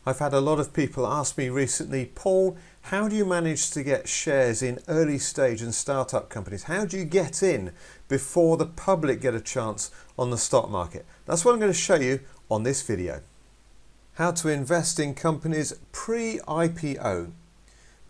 I've had a lot of people ask me recently, Paul, how do you manage to get shares in early stage and startup companies? How do you get in before the public get a chance on the stock market? That's what I'm going to show you on this video. How to invest in companies pre-IPO.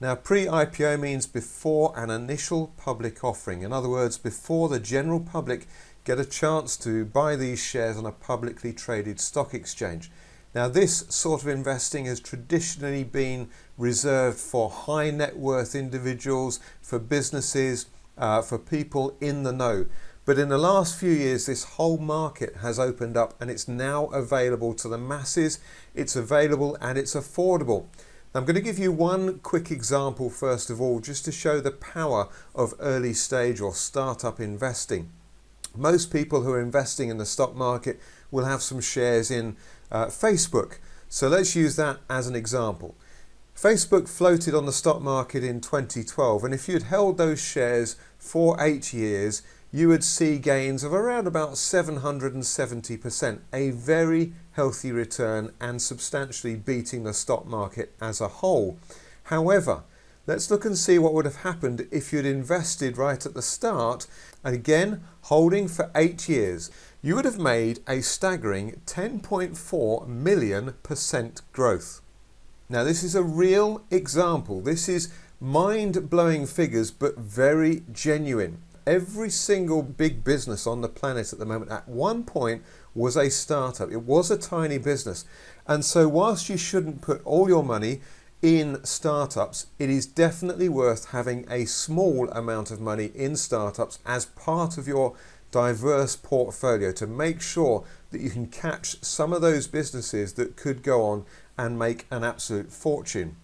Now, pre-IPO means before an initial public offering. In other words, before the general public get a chance to buy these shares on a publicly traded stock exchange. Now, this sort of investing has traditionally been reserved for high net worth individuals, for businesses, for people in the know. But in the last few years, this whole market has opened up and it's now available to the masses. It's available and it's affordable. I'm going to give you one quick example first of all, just to show the power of early stage or startup investing. Most people who are investing in the stock market will have some shares in Facebook. So let's use that as an example. Facebook floated on the stock market in 2012, and if you'd held those shares for 8 years, you would see gains of around about 770%, a very healthy return and substantially beating the stock market as a whole. However, let's look and see what would have happened if you'd invested right at the start, and again, holding for 8 years. You would have made a staggering 10.4 million % growth. Now, this is a real example. This is mind-blowing figures, but very genuine. Every single big business on the planet at the moment at one point was a startup. It was a tiny business. And so whilst you shouldn't put all your money in startups, it is definitely worth having a small amount of money in startups as part of your diverse portfolio to make sure that you can catch some of those businesses that could go on and make an absolute fortune.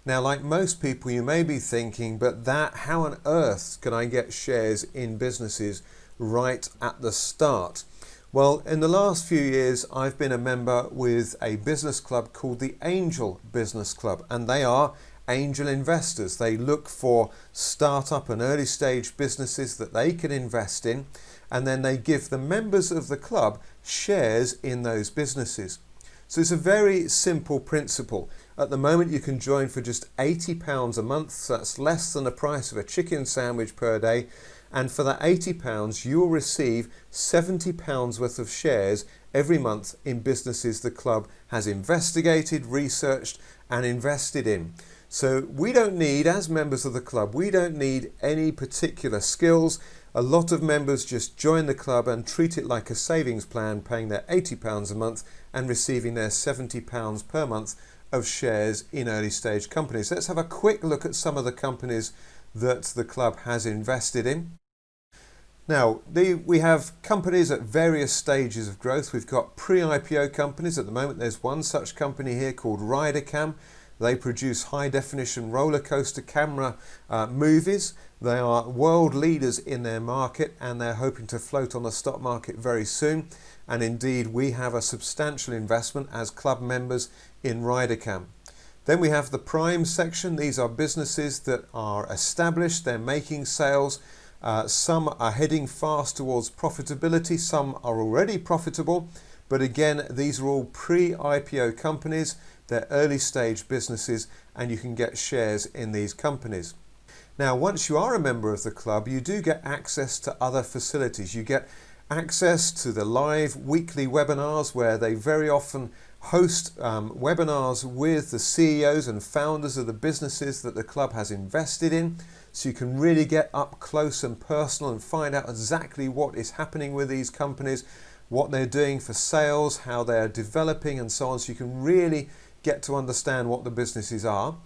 Now, like most people, you may be thinking, but how on earth can I get shares in businesses right at the start? Well, in the last few years, I've been a member with a business club called the Angel Business Club, and they are angel investors. They look for startup and early stage businesses that they can invest in, and then they give the members of the club shares in those businesses. So it's a very simple principle. At the moment, you can join for just £80 a month, so that's less than the price of a chicken sandwich per day. And for that £80, you will receive £70 worth of shares every month in businesses the club has investigated, researched, and invested in. So we don't need, as members of the club, we don't need any particular skills. A lot of members just join the club and treat it like a savings plan, paying their £80 a month and receiving their £70 per month of shares in early stage companies. Let's have a quick look at some of the companies that the club has invested in. Now, we have companies at various stages of growth. We've got pre-IPO companies. At the moment, there's one such company here called RiderCam. They produce high-definition roller coaster camera movies. They are world leaders in their market, and they're hoping to float on the stock market very soon. And indeed, we have a substantial investment as club members in RiderCam. Then we have the Prime section. These are businesses that are established. They're making sales. Some are heading fast towards profitability. Some are already profitable. But again, these are all pre-IPO companies. They're early stage businesses, and you can get shares in these companies. Now, once you are a member of the club, you do get access to other facilities. You get access to the live weekly webinars, where they very often host webinars with the CEOs and founders of the businesses that the club has invested in. So you can really get up close and personal and find out exactly what is happening with these companies, what they're doing for sales, how they're developing and so on. So you can really get to understand what the businesses are.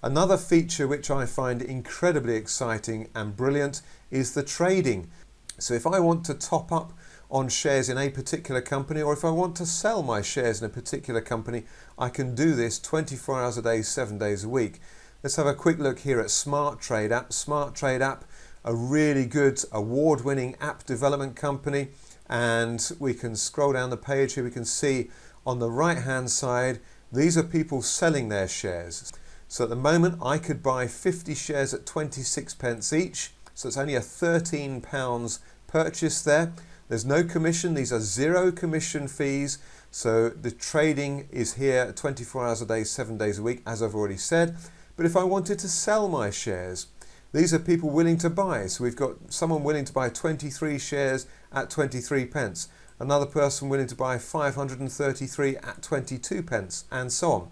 Another feature which I find incredibly exciting and brilliant is the trading. So if I want to top up on shares in a particular company, or if I want to sell my shares in a particular company, I can do this 24 hours a day, 7 days a week. Let's have a quick look here at Smart Trade App. Smart Trade App, a really good award-winning app development company, and we can scroll down the page here. We can see on the right hand side, these are people selling their shares. So at the moment, I could buy 50 shares at 26p each. So it's only a £13 purchase there. There's no commission. These are zero commission fees. So the trading is here 24 hours a day, 7 days a week, as I've already said. But if I wanted to sell my shares, these are people willing to buy. So we've got someone willing to buy 23 shares at 23 pence. Another person willing to buy 533 at 22 pence, and so on.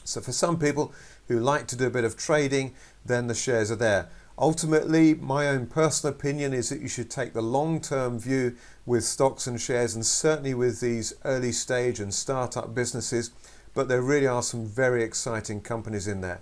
So for some people who like to do a bit of trading, then the shares are there. Ultimately, my own personal opinion is that you should take the long-term view with stocks and shares, and certainly with these early stage and startup businesses, but there really are some very exciting companies in there.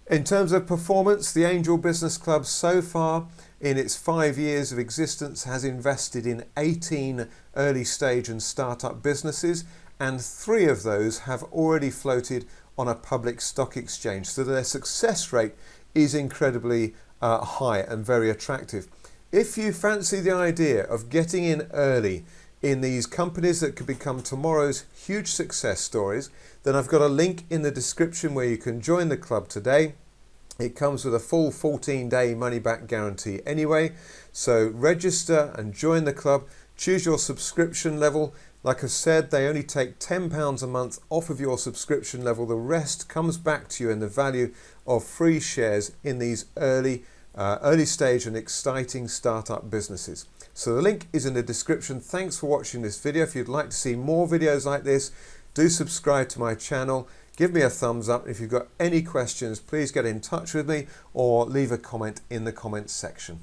In terms of performance, the Angel Business Club so far in its 5 years of existence has invested in 18 early stage and startup businesses, and 3 of those have already floated on a public stock exchange. So their success rate is incredibly high and very attractive. If you fancy the idea of getting in early in these companies that could become tomorrow's huge success stories, then I've got a link in the description where you can join the club today. It comes with a full 14-day money-back guarantee anyway. So register and join the club. Choose your subscription level. Like I said, they only take £10 a month off of your subscription level. The rest comes back to you in the value of free shares in these early stage and exciting startup businesses. So the link is in the description. Thanks for watching this video. If you'd like to see more videos like this, do subscribe to my channel. Give me a thumbs up. If you've got any questions, please get in touch with me or leave a comment in the comments section.